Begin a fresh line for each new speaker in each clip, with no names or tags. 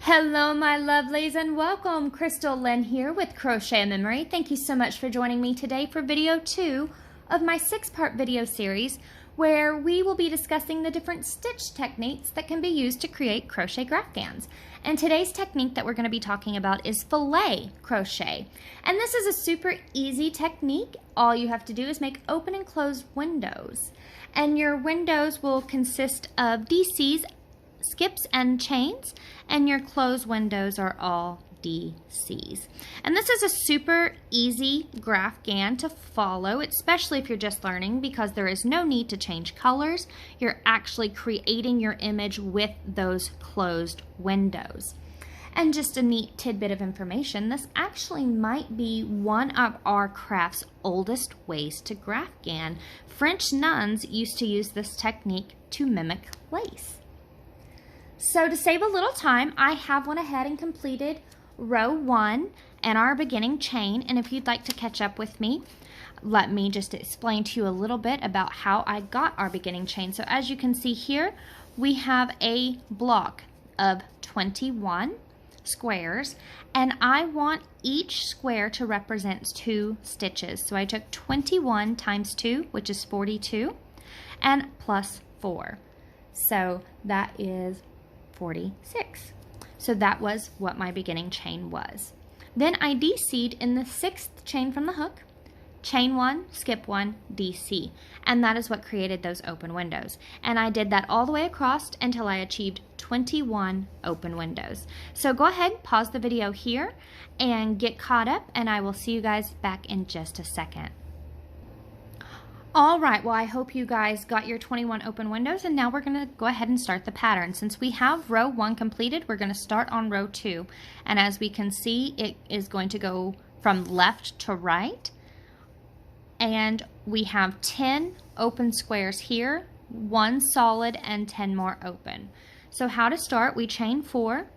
Hello my lovelies and welcome. Crystal Lynn here with Crochet Memory. Thank you so much for joining me today for video 2 of my 6-part video series where we will be discussing the different stitch techniques that can be used to create crochet graphgans. And today's technique that we're going to be talking about is filet crochet. And this is a super easy technique. All you have to do is make open and close windows. And your windows will consist of DCs, skips, and chains, and your closed windows are all DCs. And this is a super easy graphgan to follow, especially if you're just learning, because there is no need to change colors. You're actually creating your image with those closed windows. And just a neat tidbit of information, this actually might be one of our craft's oldest ways to graphgan. French nuns used to use this technique to mimic lace. So to save a little time, I have went ahead and completed row 1 and our beginning chain. And if you'd like to catch up with me, let me just explain to you a little bit about how I got our beginning chain. So as you can see here, we have a block of 21 squares, and I want each square to represent 2 stitches. So I took 21 times 2, which is 42, and plus 4. So that is 46. So that was what my beginning chain was. Then I DC'd in the 6th chain from the hook, chain 1, skip 1, DC, and that is what created those open windows. And I did that all the way across until I achieved 21 open windows. So go ahead, pause the video here and get caught up, and I will see you guys back in just a second. Alright, well I hope you guys got your 21 open windows, and now we're going to go ahead and start the pattern. Since we have row 1 completed, we're going to start on row 2. And as we can see, it is going to go from left to right. And we have 10 open squares here, 1 solid and 10 more open. So how to start, we chain 4,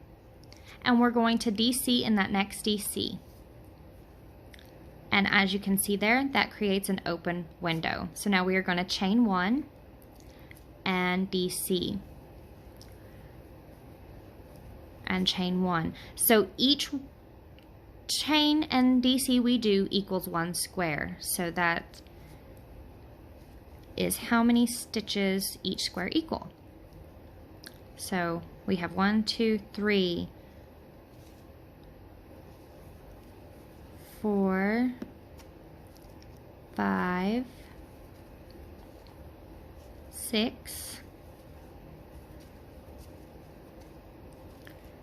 and we're going to DC in that next DC. And as you can see there, that creates an open window. So now we are going to chain 1 and DC and chain 1. So each chain and DC we do equals 1 square. So that is how many stitches each square equal. So we have 1, 2, 3, 4, 5, 6,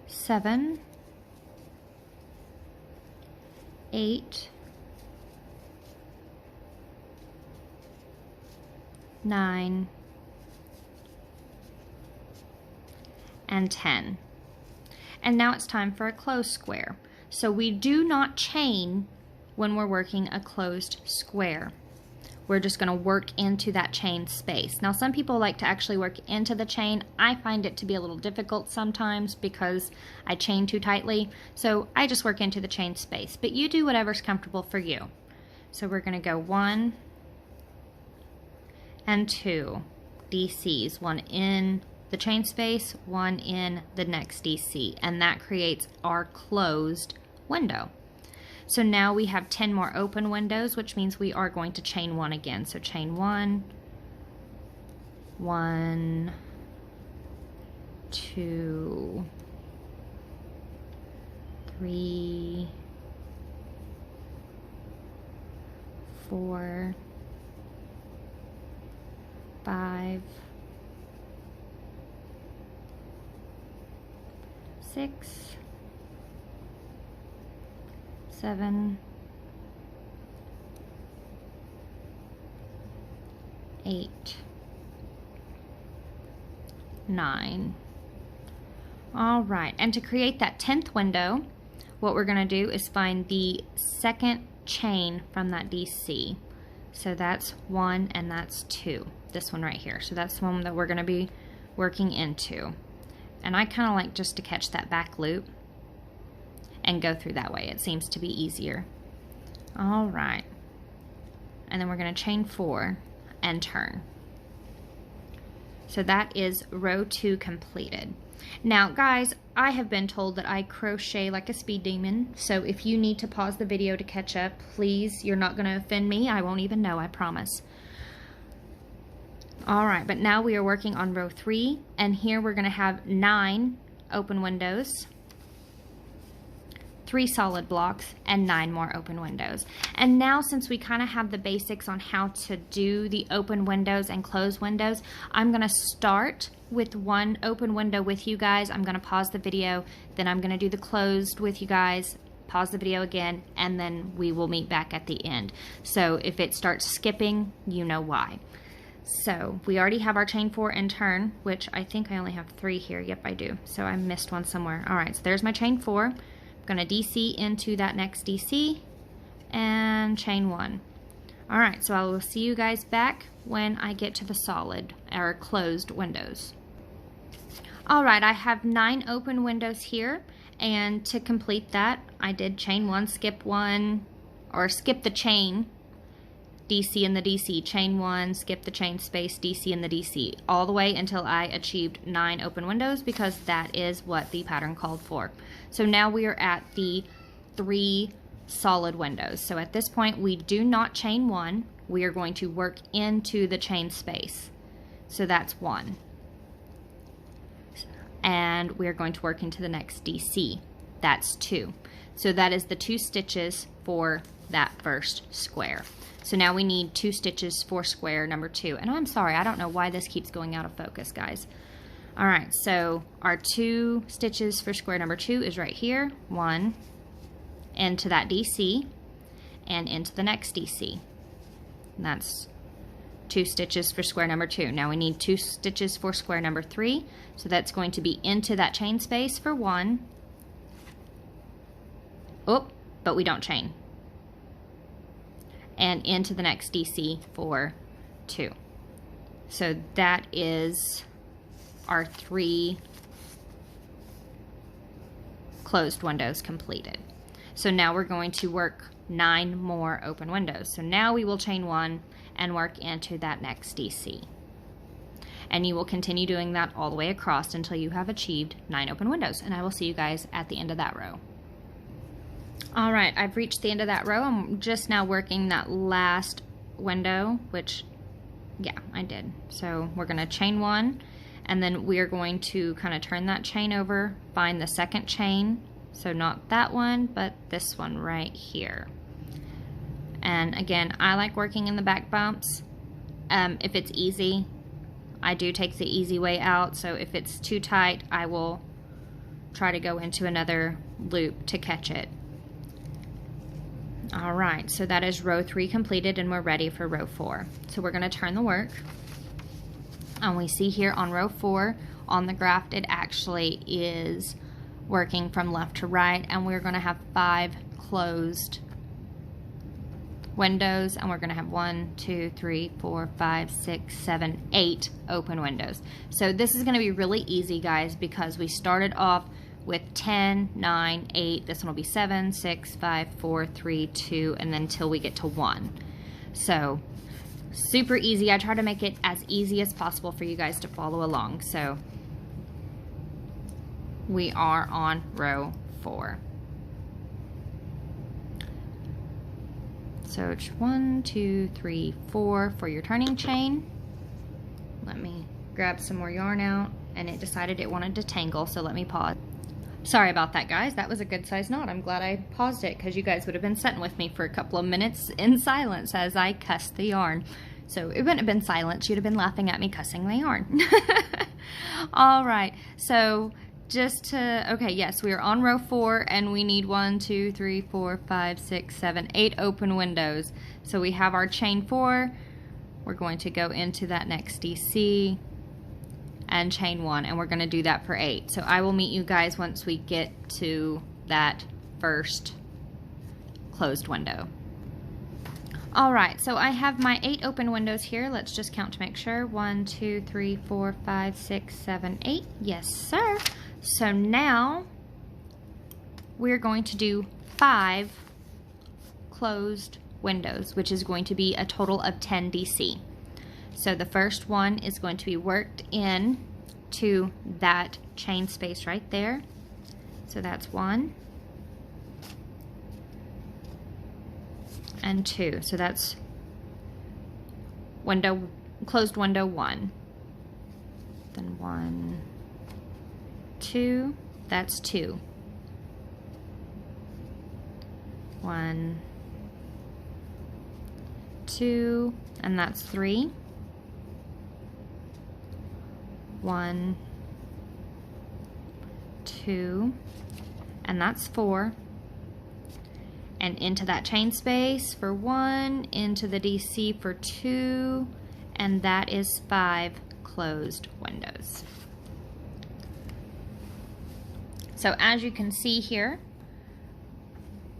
7, 8, 9, and 10. And now it's time for a closed square. So we do not chain when we're working a closed square. We're just going to work into that chain space. Now some people like to actually work into the chain. I find it to be a little difficult sometimes because I chain too tightly. So I just work into the chain space. But you do whatever's comfortable for you. So we're going to go 1 and 2 DCs. 1 in the chain space, 1 in the next DC. And that creates our closed window. So now we have 10 more open windows, which means we are going to chain 1 again. So chain 1, 1, 2, 3, 4, 5, 6, 7, 8, 9. All right, and to create that 10th window, what we're going to do is find the 2nd chain from that DC. So that's 1 and that's 2. This one right here. So that's the one that we're going to be working into. And I kind of like just to catch that back loop and go through that way. It seems to be easier. All right. And then we're going to chain 4 and turn. So that is row 2 completed. Now guys, I have been told that I crochet like a speed demon, so if you need to pause the video to catch up, please, you're not going to offend me. I won't even know, I promise. Alright, but now we are working on row 3, and here we're going to have 9 open windows, 3 solid blocks, and 9 more open windows. And now, since we kind of have the basics on how to do the open windows and close windows, I'm going to start with one open window with you guys. I'm going to pause the video, then I'm going to do the closed with you guys, pause the video again, and then we will meet back at the end. So if it starts skipping, you know why. So we already have our chain 4 and turn, which I think I only have 3 here. Yep, I do. So I missed one somewhere. Alright, so there's my chain 4. I'm going to DC into that next DC and chain 1. Alright, so I will see you guys back when I get to the solid or closed windows. Alright, I have 9 open windows here, and to complete that I did chain 1, skip 1, or skip the chain, DC in the DC, chain 1, skip the chain space, DC in the DC, all the way until I achieved 9 open windows, because that is what the pattern called for. So now we are at the 3 solid windows. So at this point we do not chain 1, we are going to work into the chain space. So that's 1. And we're going to work into the next DC. That's 2. So that is the 2 stitches for that first square. So now we need 2 stitches for square number 2. And I'm sorry, I don't know why this keeps going out of focus, guys. Alright, so our 2 stitches for square number 2 is right here. 1 into that DC and into the next DC. And that's 2 stitches for square number 2. Now we need 2 stitches for square number 3. So that's going to be into that chain space for 1. Oh, but we don't chain. And into the next DC for 2. So that is our 3 closed windows completed. So now we're going to work 9 more open windows. So now we will chain 1 and work into that next DC. And you will continue doing that all the way across until you have achieved 9 open windows. And I will see you guys at the end of that row. Alright, I've reached the end of that row. I'm just now working that last window, which, yeah, I did. So we're going to chain 1, and then we're going to kind of turn that chain over, find the second chain. So not that one, but this one right here. And again, I like working in the back bumps. If it's easy, I do take the easy way out. So if it's too tight, I will try to go into another loop to catch it. Alright, so that is row 3 completed, and we're ready for row 4. So we're going to turn the work. And we see here on row 4, on the graph, it actually is working from left to right, and we're going to have 5 closed windows, and we're going to have 1, 2, 3, 4, 5, 6, 7, 8 open windows. So this is going to be really easy, guys, because we started off with 10, 9, 8, this one will be 7, 6, 5, 4, 3, 2, and then until we get to 1. So super easy. I try to make it as easy as possible for you guys to follow along. So we are on row 4. So it's 1, 2, 3, 4 for your turning chain. Let me grab some more yarn out, and it decided it wanted to tangle, so let me pause. Sorry about that, guys. That was a good size knot. I'm glad I paused it, because you guys would have been sitting with me for a couple of minutes in silence as I cussed the yarn. So it wouldn't have been silence. You'd have been laughing at me cussing the yarn. All right. So just to, okay, yes, we are on row 4, and we need 1, 2, 3, 4, 5, 6, 7, 8 open windows. So we have our chain 4. We're going to go into that next DC and chain 1, and we're going to do that for 8. So I will meet you guys once we get to that first closed window. Alright, so I have my 8 open windows here. Let's just count to make sure. 1, 2, 3, 4, 5, 6, 7, 8. Yes, sir. So now we're going to do 5 closed windows, which is going to be a total of 10 DC. So the first one is going to be worked in to that chain space right there. So that's 1 and 2. So that's closed window 1. Then 1, 2, that's 2. 1, 2, and that's 3. 1, 2, and that's 4. And into that chain space for 1, into the DC for 2, and that is 5 closed windows. So as you can see here,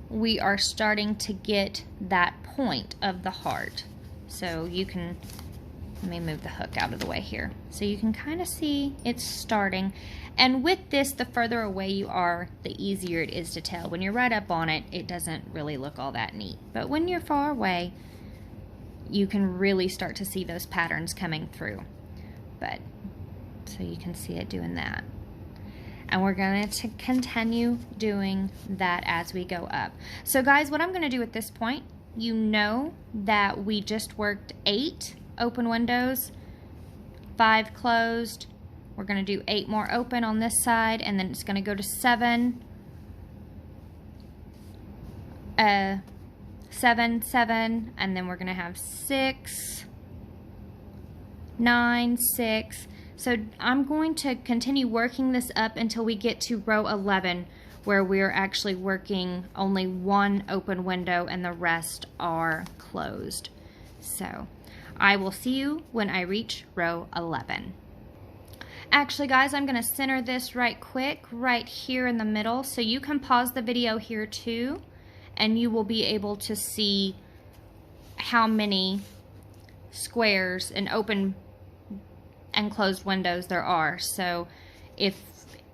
we are starting to get that point of the heart. So you can, let me move the hook out of the way here. So you can kind of see it's starting. And with this, the further away you are, the easier it is to tell. When you're right up on it, it doesn't really look all that neat. But when you're far away, you can really start to see those patterns coming through. But, so you can see it doing that. And we're going to continue doing that as we go up. So guys, what I'm going to do at this point, you know that we just worked 8 open windows, 5 closed. We're going to do 8 more open on this side, and then it's going to go to 7, 7, 7, and then we're going to have 6, 9, 6. So I'm going to continue working this up until we get to row 11, where we're actually working only 1 open window and the rest are closed. So I will see you when I reach row 11. Actually guys, I'm going to center this right quick right here in the middle, so you can pause the video here too, and you will be able to see how many squares and open and closed windows there are. So if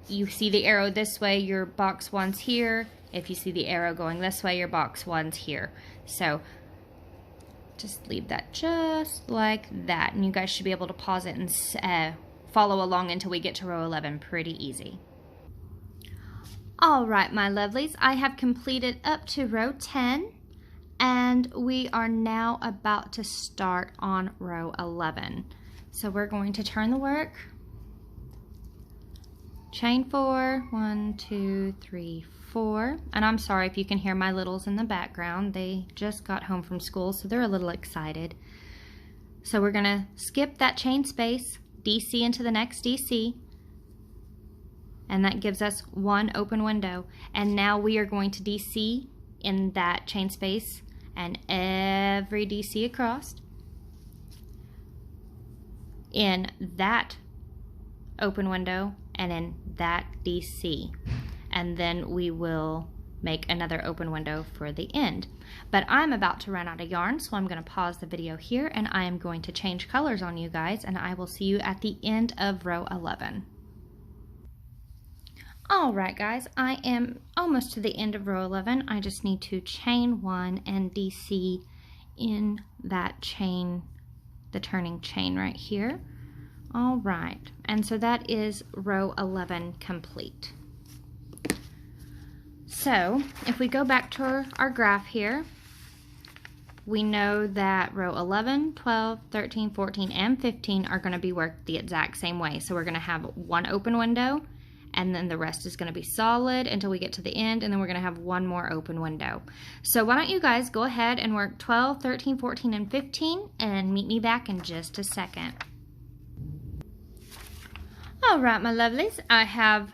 you see the arrow this way, your box 1's here. If you see the arrow going this way, your box 1's here. So just leave that just like that, and you guys should be able to pause it and follow along until we get to row 11 pretty easy. All right, my lovelies, I have completed up to row 10, and we are now about to start on row 11. So we're going to turn the work, chain 4, 1, 2, 3, 4, and I'm sorry if you can hear my littles in the background. They just got home from school, so they're a little excited. So we're gonna skip that chain space, DC into the next DC, and that gives us 1 open window. And now we are going to DC in that chain space and every DC across in that open window and in that DC, and then we will make another open window for the end. But I'm about to run out of yarn, so I'm going to pause the video here, and I am going to change colors on you guys, and I will see you at the end of row 11. Alright guys, I am almost to the end of row 11. I just need to chain 1 and DC in that chain, the turning chain right here. All right, and so that is row 11 complete. So if we go back to our graph here, we know that row 11, 12, 13, 14, and 15 are going to be worked the exact same way. So we're going to have 1 open window, and then the rest is going to be solid until we get to the end, and then we're going to have 1 more open window. So why don't you guys go ahead and work 12, 13, 14, and 15, and meet me back in just a second. Alright my lovelies, I have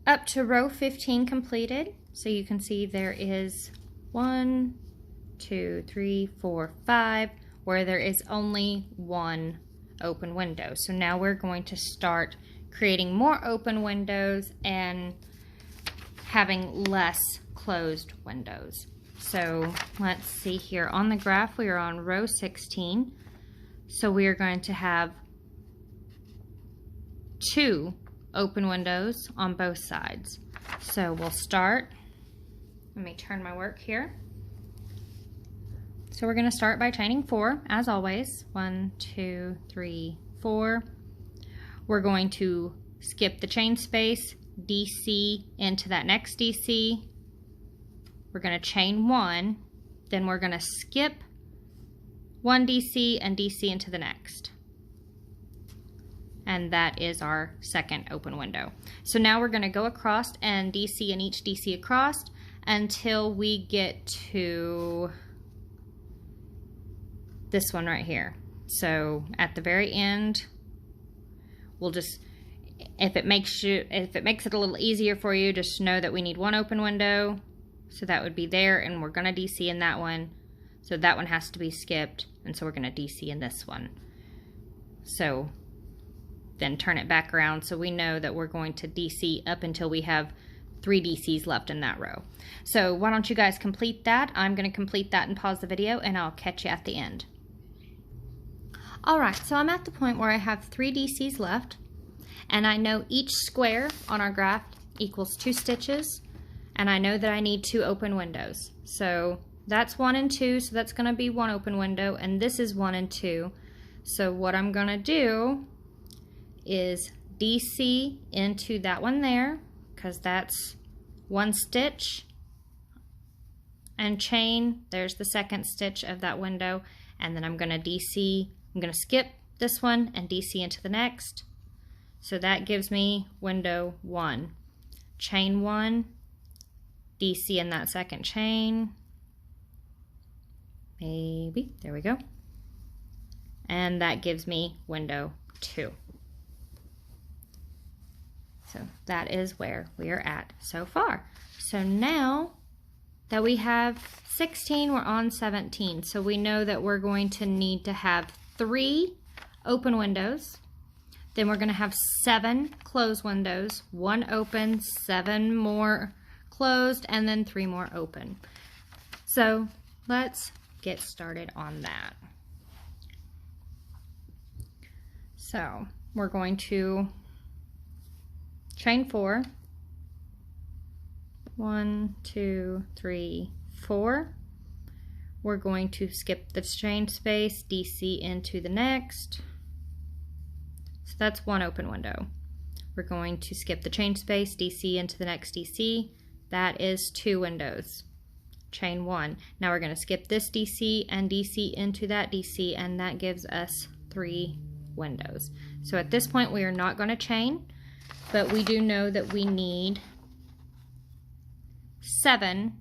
up to row 15 completed. So you can see there is 1, 2, 3, 4, 5, where there is only 1 open window. So now we're going to start creating more open windows and having less closed windows. So let's see here. On the graph, we are on row 16. So we are going to have 2 open windows on both sides. So we'll start, let me turn my work here. So we're going to start by chaining 4, as always. 1, 2, 3, 4. We're going to skip the chain space, DC into that next DC. We're going to chain 1, then we're going to skip 1 DC and DC into the next. And that is our second open window. So now we're going to go across and DC in each DC across until we get to this one right here. So at the very end, we'll just, if it makes it a little easier for you, just know that we need 1 open window. So that would be there, and we're going to DC in that one. So that one has to be skipped, and so we're going to DC in this one. So then turn it back around so we know that we're going to DC up until we have 3 DCs left in that row. So why don't you guys complete that? I'm going to complete that and pause the video, and I'll catch you at the end. Alright, so I'm at the point where I have 3 DCs left, and I know each square on our graph equals 2 stitches, and I know that I need 2 open windows. So that's 1 and 2, so that's going to be 1 open window, and this is 1 and 2. So what I'm going to do is DC into that one there, because that's 1 stitch, and chain, there's the second stitch of that window, and then I'm going to DC, I'm going to skip this one and DC into the next. So that gives me window 1. Chain 1, DC in that second chain. Maybe, there we go. And that gives me window 2. So that is where we are at so far. So now that we have 16, we're on 17. So we know that we're going to need to have 3 open windows. Then we're going to have 7 closed windows, 1 open, 7 more closed, and then 3 more open. So let's get started on that. So we're going to chain 4. 1, 2, 3, 4. We're going to skip the chain space, DC into the next. So that's 1 open window. We're going to skip the chain space, DC into the next DC. That is 2 windows. Chain 1. Now we're going to skip this DC and DC into that DC, and that gives us 3 windows. So at this point we are not going to chain, but we do know that we need 7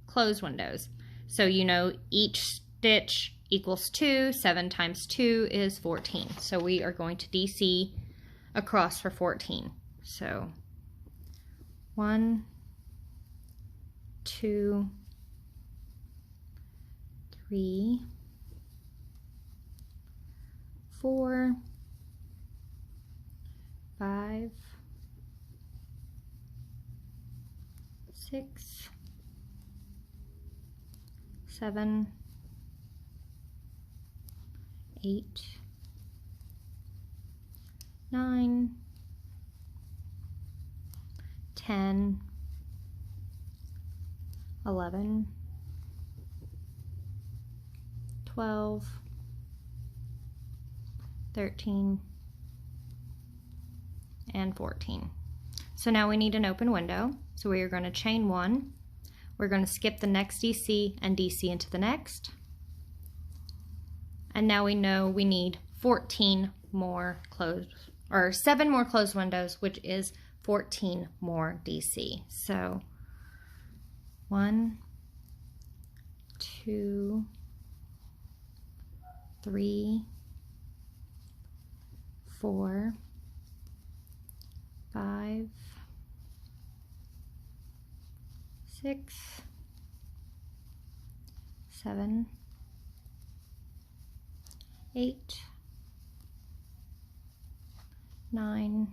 closed windows. So you know each stitch equals 2, 7 times 2 is 14. So we are going to DC across for 14. So 1, 2, 3, 4, 5, 6, 7, 8, 9, 10, 11, 12, 13, and 14. So now we need an open window. So we are going to chain 1. We're going to skip the next DC and DC into the next. And now we know we need 14 more closed, or 7 more closed windows, which is 14 more DC. So 1, 2, 3, 4, 5, 6, 7, 8, 9,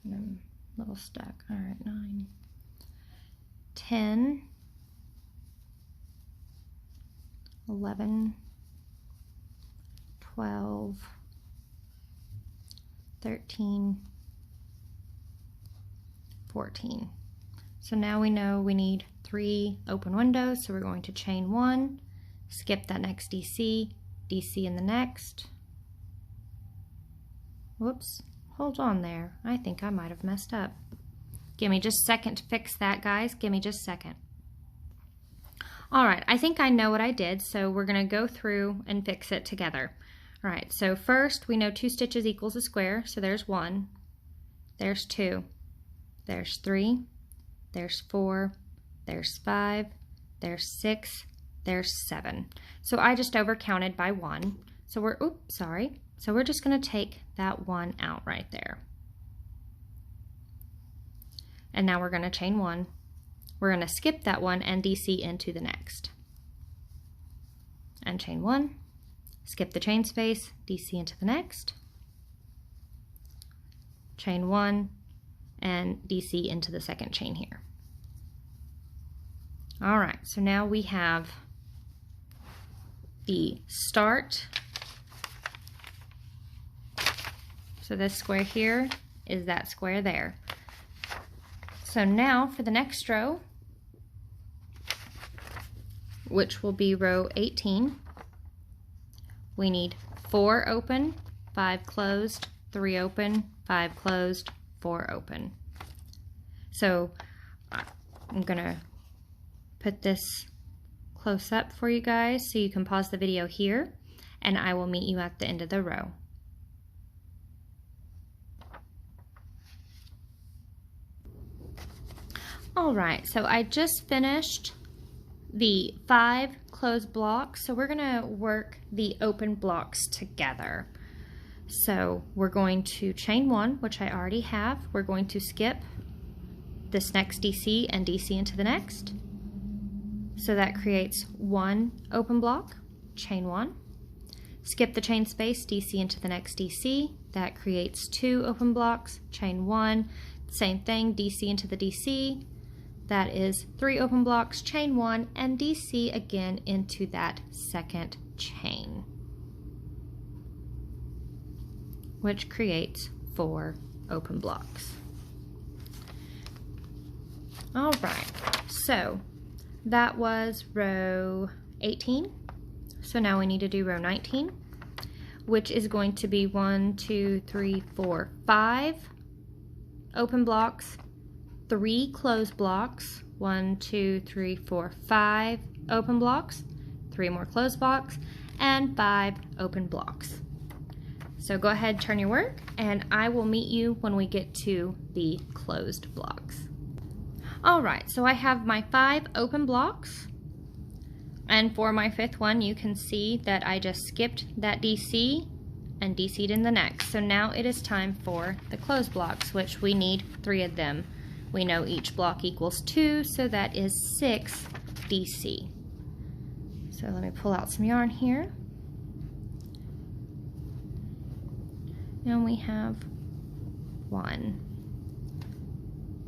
and I'm a little stuck. All right, 9, 10, 11, 12, 13, 14. So now we know we need 3 open windows, so we're going to chain 1, skip that next DC, DC in the next. Whoops, hold on there. I think I might have messed up. Give me just a second to fix that, guys. Give me just a second. All right, I think I know what I did, so we're gonna go through and fix it together. All right, so first we know 2 stitches equals a square, so there's 1, there's 2, there's 3, there's 4, there's 5, there's 6, there's 7. So I just overcounted by 1. So we're, oops, sorry. So we're just going to take that 1 out right there. And now we're going to chain 1. We're going to skip that 1 and DC into the next. And chain 1, skip the chain space, DC into the next. Chain 1, and DC into the second chain here. All right, so now we have the start. So this square here is that square there. So now for the next row, which will be row 18, we need 4 open, 5 closed, 3 open, 5 closed, 4 open. So I'm gonna put this close up for you guys so you can pause the video here, and I will meet you at the end of the row. All right, so I just finished the 5 closed blocks, so we're gonna work the open blocks together. So we're going to chain 1, which I already have. We're going to skip this next DC and DC into the next. So that creates 1 open block, chain 1. Skip the chain space, DC into the next DC. That creates 2 open blocks, chain 1. Same thing, DC into the DC. That is 3 open blocks, chain 1, and DC again into that second chain, which creates 4 open blocks. All right, so that was row 18. So now we need to do row 19, which is going to be 1, 2, 3, 4, 5 open blocks, 3 closed blocks, 1, 2, 3, 4, 5 open blocks, 3 more closed blocks, and 5 open blocks. So go ahead, turn your work, and I will meet you when we get to the closed blocks. All right, so I have my 5 open blocks, and for my 5th one, you can see that I just skipped that DC and DC'd in the next. So now it is time for the closed blocks, which we need 3 of them. We know each block equals 2, so that is 6 DC. So let me pull out some yarn here. And we have 1,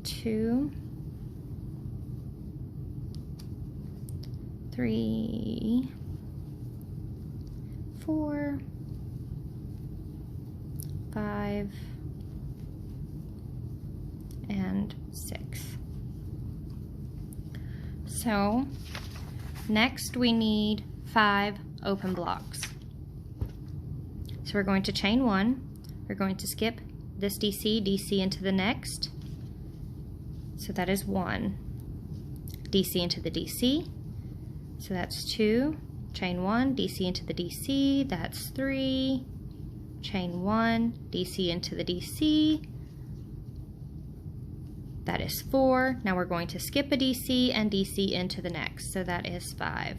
2, 3, 4, 5, and 6. So next we need 5 open blocks. So we're going to chain 1. We're going to skip this DC, DC into the next. So that is 1. DC into the DC. So that's 2. Chain 1, DC into the DC. That's 3. Chain 1, DC into the DC. That is 4. Now we're going to skip a DC and DC into the next. So that is 5.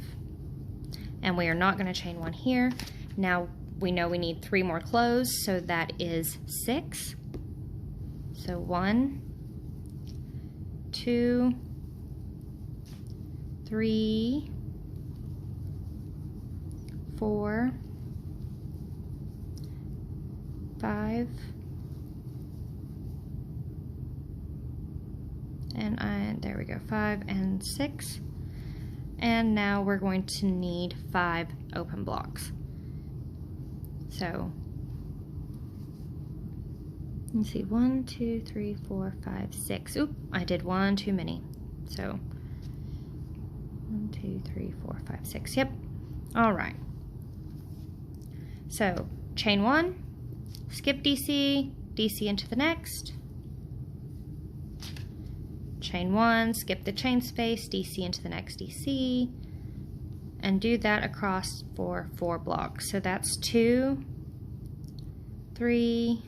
And we are not going to chain 1 here. Now we know we need 3 more closed, so that is 6. So 1, 2, 3, 4, 5, and there we go, 5 and 6. And now we're going to need 5 open blocks. So let's see, 1, 2, 3, 4, 5, 6. Oop, I did one too many. So 1, 2, 3, 4, 5, 6. Yep. All right. So chain 1, skip DC, DC into the next. Chain 1, skip the chain space, DC into the next DC, and do that across for 4 blocks. So that's 2, 3,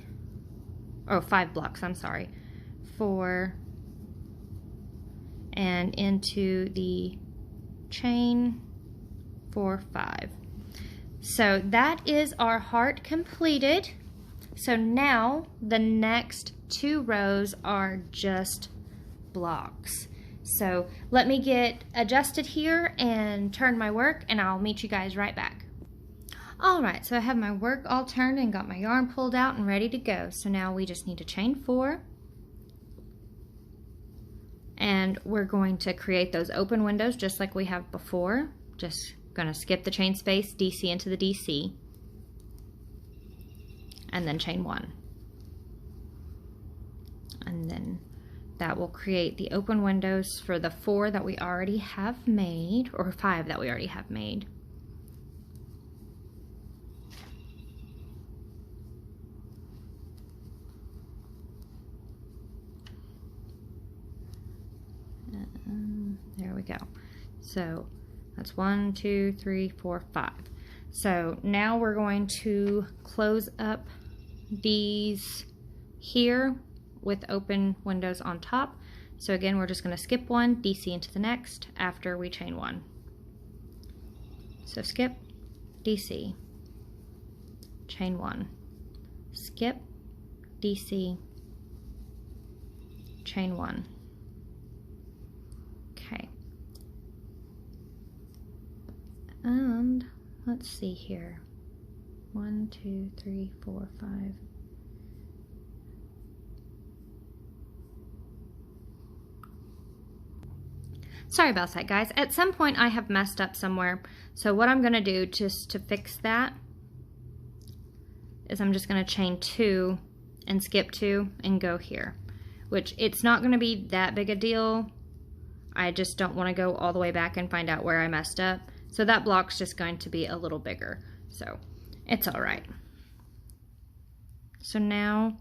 oh, 5 blocks, I'm sorry, 4, and into the chain 4, 5. So that is our heart completed. So now the next 2 rows are just blocks. So let me get adjusted here and turn my work, and I'll meet you guys right back. Alright, so I have my work all turned and got my yarn pulled out and ready to go. So now we just need to chain 4, and we're going to create those open windows just like we have before. Just gonna skip the chain space, DC into the DC, and then chain 1, and then that will create the open windows for the 4 that we already have made, or 5 that we already have made. There we go. So that's 1, 2, 3, 4, 5. So now we're going to close up these here with open windows on top. So again, we're just going to skip 1, DC into the next after we chain 1. So skip, DC, chain 1, skip, DC, chain 1. Okay. And let's see here. 1, 2, 3, 4, 5. Sorry about that, guys. At some point I have messed up somewhere. So what I'm going to do just to fix that is I'm just going to chain 2 and skip 2 and go here. Which it's not going to be that big a deal. I just don't want to go all the way back and find out where I messed up. So that block's just going to be a little bigger. So it's all right. So now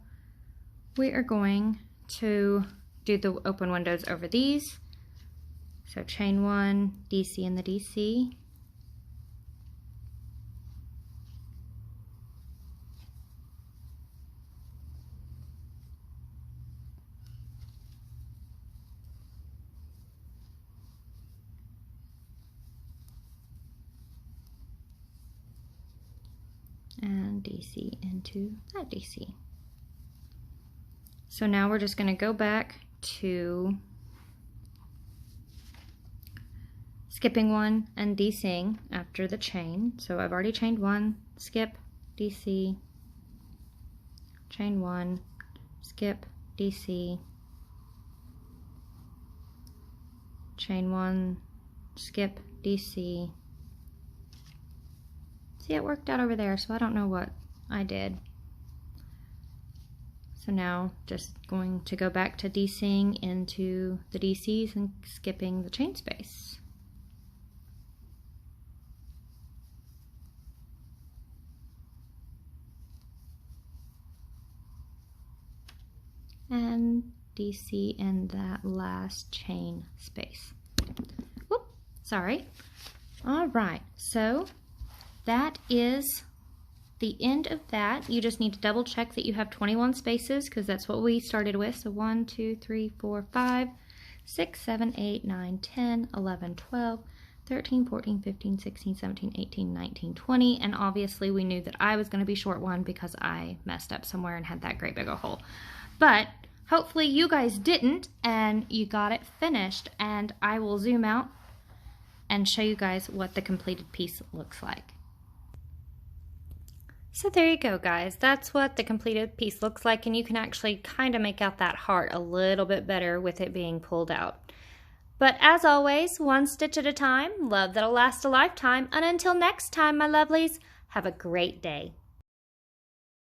we are going to do the open windows over these. So chain 1, DC in the DC. And DC into that DC. So now we're just going to go back to skipping 1 and DCing after the chain. So I've already chained 1, skip, DC, chain 1, skip, DC, chain 1, skip, DC. See, it worked out over there, so I don't know what I did. So now just going to go back to DCing into the DCs and skipping the chain space. And DC in that last chain space. Whoop, sorry. All right, so that is the end of that. You just need to double check that you have 21 spaces because that's what we started with. So 1, 2, 3, 4, 5, 6, 7, 8, 9, 10, 11, 12, 13, 14, 15, 16, 17, 18, 19, 20. And obviously we knew that I was going to be short 1 because I messed up somewhere and had that great big a hole. But hopefully you guys didn't and you got it finished. And I will zoom out and show you guys what the completed piece looks like. So there you go, guys. That's what the completed piece looks like, and you can actually kind of make out that heart a little bit better with it being pulled out. But as always, one stitch at a time, love that'll last a lifetime, and until next time, my lovelies, have a great day.